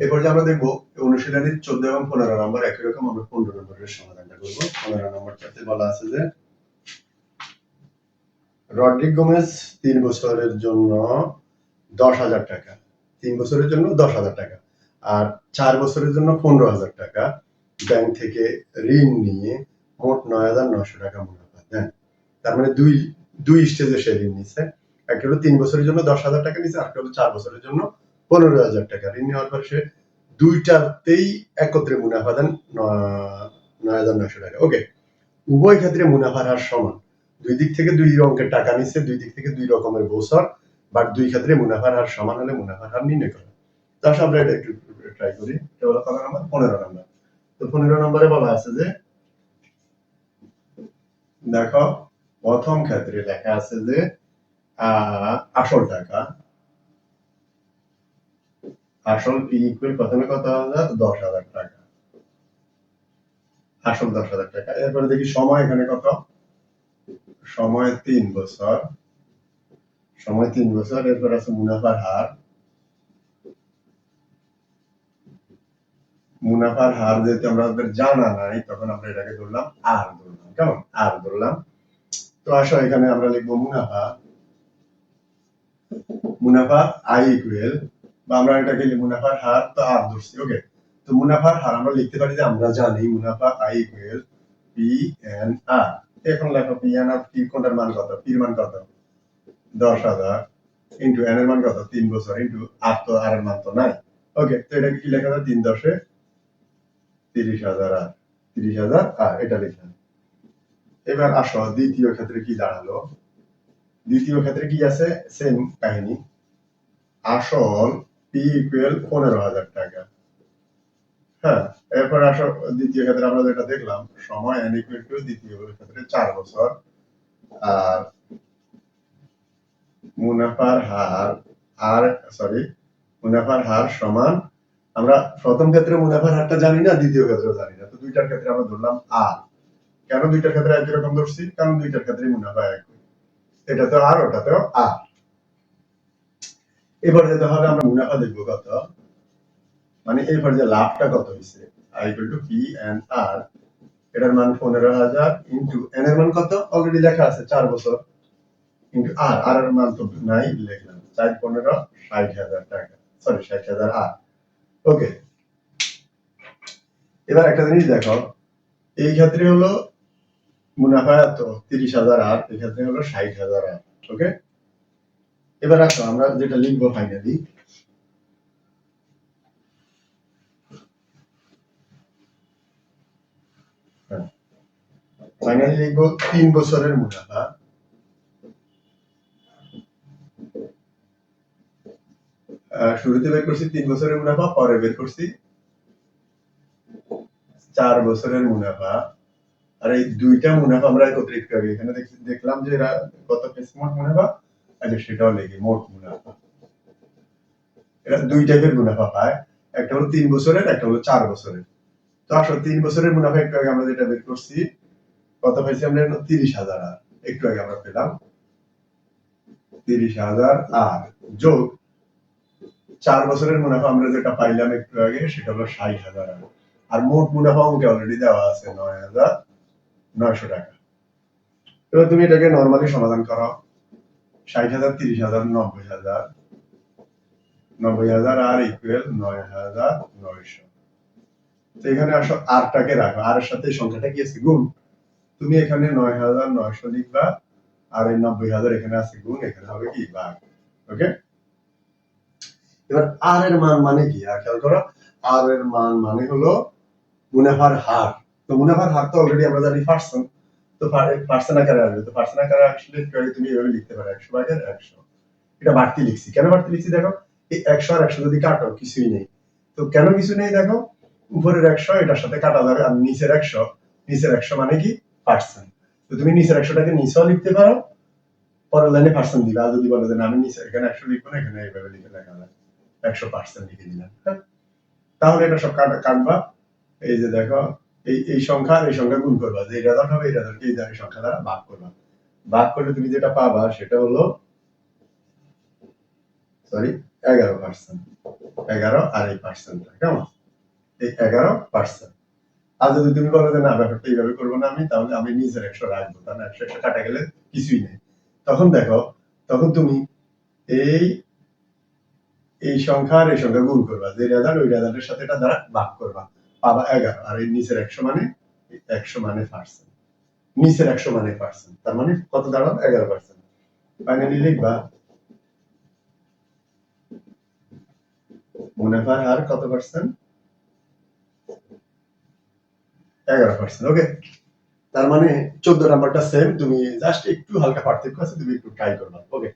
এরপর যে আমরা দেখবো অনুশীলনীর 14 এবং 15 নম্বর একই রকম, আমরা 15 নম্বরের সমাধানটা করবো। 15 নম্বরটাতে বলা আছে যে রড্রিক গোমেজ 3 বছরের জন্য 10,000 টাকা, 3 বছরের জন্য 10,000 টাকা আর 4 বছরের জন্য 15,000 টাকা ব্যাংক থেকে ঋণ নিয়ে মোট 9,900 টাকা মুনাফা দেন। তার মানে দুই স্টেজে সে ঋণ নিচ্ছে। একটা হলো 3 বছরের জন্য 10,000 টাকা নিচ্ছে, আর একটা হলো 4 বছরের জন্য 15,000 টাকা ঋণ নেওয়ার পর সে দুইটাতেই একত্রে মুনাফা দেন 9,900 টাকা। ওকে, উভয় ক্ষেত্রে মুনাফার হার সমান। দুই দিক থেকে দুই অঙ্কের টাকা নিচ্ছে, দুই দিক থেকে দুই রকমের বছর, বাট দুই ক্ষেত্রে মুনাফার হার সমান হলে মুনাফার হার নির্ণয় করা। তাহলে আমরা এটা একটু ট্রাই করি। এটা হলো কত নাম্বার? 15 নাম্বার। তো 15 নম্বরে বলা আছে যে দেখো প্রথম ক্ষেত্রে লেখা আছে যে আসল টাকা, আসল পি ইকুয়াল প্রথমে কত হাজার? 10,000 টাকা, আসল 10,000 টাকা। এরপরে দেখি সময় এখানে কত, সময় 3 বছর, সময় 3 বছর। এরপর আছে মুনাফার হার, মুনাফার হার যেহেতু আমাদের জানা নাই তখন আমরা এটাকে ধরলাম আর ধরলাম, কেমন আর ধরলাম। তো আসো এখানে আমরা লিখবো মুনাফা, মুনাফা আই ইকুয়াল, বা আমরা এটাকে মুনাফার হার তো আর ধরছি। ওকে, তো মুনাফার হার আমরা লিখতে পারি যে আমরা জানি মুনাফা আই ইকুয়াল পি এন আর। এখন লেখো পি এন আর, পি কোনটার মান কত? পি এর মান কত? 10,000 ইনটু এন এর মান কত? 3 বছর ইনটু আর, তো আর এর মান তো নাই। ওকে, তো এটাকে কি লেখা যায়? 3 10 30,000 আর 30,000 আর এটা লিখলাম। এবার আসো দ্বিতীয় ক্ষেত্রে কি দাঁড়ালো। দ্বিতীয় ক্ষেত্রে কি আছে? সেম কাহিনী, আসল পি ইকুয়াল 15,000 টাকা। হ্যাঁ, এরপর আসো দ্বিতীয় ক্ষেত্রে আমরা যেটা দেখলাম, সময় এন ইকুয়াল টু দ্বিতীয় ক্ষেত্রে 4 বছর আর মুনাফার হার আর মুনাফার হার সমান, আমরা প্রথম ক্ষেত্রে মুনাফার হারটা জানি না, দ্বিতীয় ক্ষেত্রেও জানি না, তো দুইটার ক্ষেত্রে আমরা ধরলাম আর। কেন দুইটার ক্ষেত্রে একই রকম ধরছি? কারণ দুইটার ক্ষেত্রে মুনাফা একই, এটা তো আর ওটাতেও আর। এবার যেতে হবে আমরা মুনাফা দেখবো কত, মানে এরপর যে লাভটা কত হয়েছে, I equal to P and R, এটার মান 15,000 ইনটু এন এর মান কত অলরেডি লেখা আছে 4 বছর ইনটু আর, আর এর মান তো নাই, লিখলাম 4 15 60,000 টাকা, সরি 60,000 আর। ওকে, এবার একটা জিনিস দেখো, এই ক্ষেত্রে হলো মুনাফা তো 30,000 আর, এই ক্ষেত্রে হলো 60,000 আর। ওকে, এবার আসো আমরা যেটা লিখবো ফাইনালি, ফাইনালি লিখবো 3 বছরের মুনাফা, শুরুতে বের করছি 3 বছরের মুনাফা, পরে বের করছি 4 বছরের মুনাফা। আর এই দুইটা মুনাফা আমরা একত্রিত করি, এখানে দেখলাম যে এরা কত পেয়েছে মোট মুনাফা, আচ্ছা সেটাও লিখি মোট মুনাফা। এরা দুই টাইপের মুনাফা পায়, একটা হলো 3 বছরের, একটা হলো 4 বছরের। তো আসলে 3 বছরের মুনাফা একটু আগে আমরা যেটা বের করছি, কত পাইছি আমরা? 30,000 আর, একটু আগে আমরা পেলাম 30,000 আর যোগ 4 বছরের মুনাফা আমরা যেটা পাইলাম একটু আগে, সেটা হলো 60,000 আর। আর মোট মুনাফা অঙ্কে অলরেডি দেওয়া আছে 9,900 টাকা। এবার তুমি এটাকে নরমালি সমাধান করো, 60,000 30,000 90,000, 90,000 আর ইকুয়াল 9,900। তো এখানে আসো আরটাকে রাখো, আর এর সাথে সংখ্যাটা কি আছে? গুণ। তুমি এখানে 9,900 লিখবা, আর এই 90,000 এখানে আছে গুণ, এখানে হবে কি ভাগ। ওকে, এবার আর এর মান মানে কি? আর খেয়াল করো, আর এর মান মানে হলো মুনাফার হার। তো মুনাফার হার তো অলরেডি আমরা জানি পার্সেন্ট, তো পার্সেন্ট আকারে আসবে, তো পার্সেন্ট আকারে আসলে তুমি এভাবে লিখতে পারো 100 ভাগের 100। এটা বাড়তি লিখছি, কেন বাড়তি লিখছি দেখো, এই 100 আর 100 যদি কাটো কিছুই নেই, তো কেন কিছু নেই দেখো, উপরের 100 এটার সাথে কাটা যাবে, আর নিচের 100, নিচের 100 মানে কি? পার্সেন্ট। তো তুমি নিচের 100টাকে নিচেও লিখতে পারো, পরের লাইনে পার্সেন্ট দিবা, আর যদি বলো যে না আমি নিচে এখানে 100 লিখবো না, এখানে এইভাবে লিখে লেখা যায় 100% লিখে দিলাম। তাহলে এটা সব কাটবা, এই যে দেখো এই সংখ্যা আর এই সংখ্যা গুণ করবা, যে এই রেজাল্ট হবে এই রেজাল্টকে এই সংখ্যা দ্বারা ভাগ করবা, ভাগ করলে তুমি যেটা পাবা সেটা হলো 11%। 11 আর এই পার্সেন্টটা কেমন, এই 11%। আর যদি তুমি বলো যে না ব্যাপারটা এইভাবে করবো না আমি, তাহলে আমি নিজের 100 রাখবো, তাহলে 100 কাটা গেলে কিছুই নেই। তখন দেখো, তখন তুমি এই এই সংখ্যা আর এই সংখ্যা গুণ করবা, যে রেজাল্ট ওই রেজাল্টের সাথে এটা দ্বারা ভাগ করবা, পাবা 11। আর এই নিচের 100 মানে 100 মানে পার্সেন্ট, নিচের 100 মানে পার্সেন্ট, তার মানে কত দাঁড়ালো 11%। ফাইনালি লিখবা মুনাফার হার কত পার্সেন্ট, 11%। ওকে, তার মানে 14 নাম্বারটা সেম, তুমি জাস্ট একটু হালকা পার্থক্য আছে, তুমি একটু ট্রাই করবা। ওকে।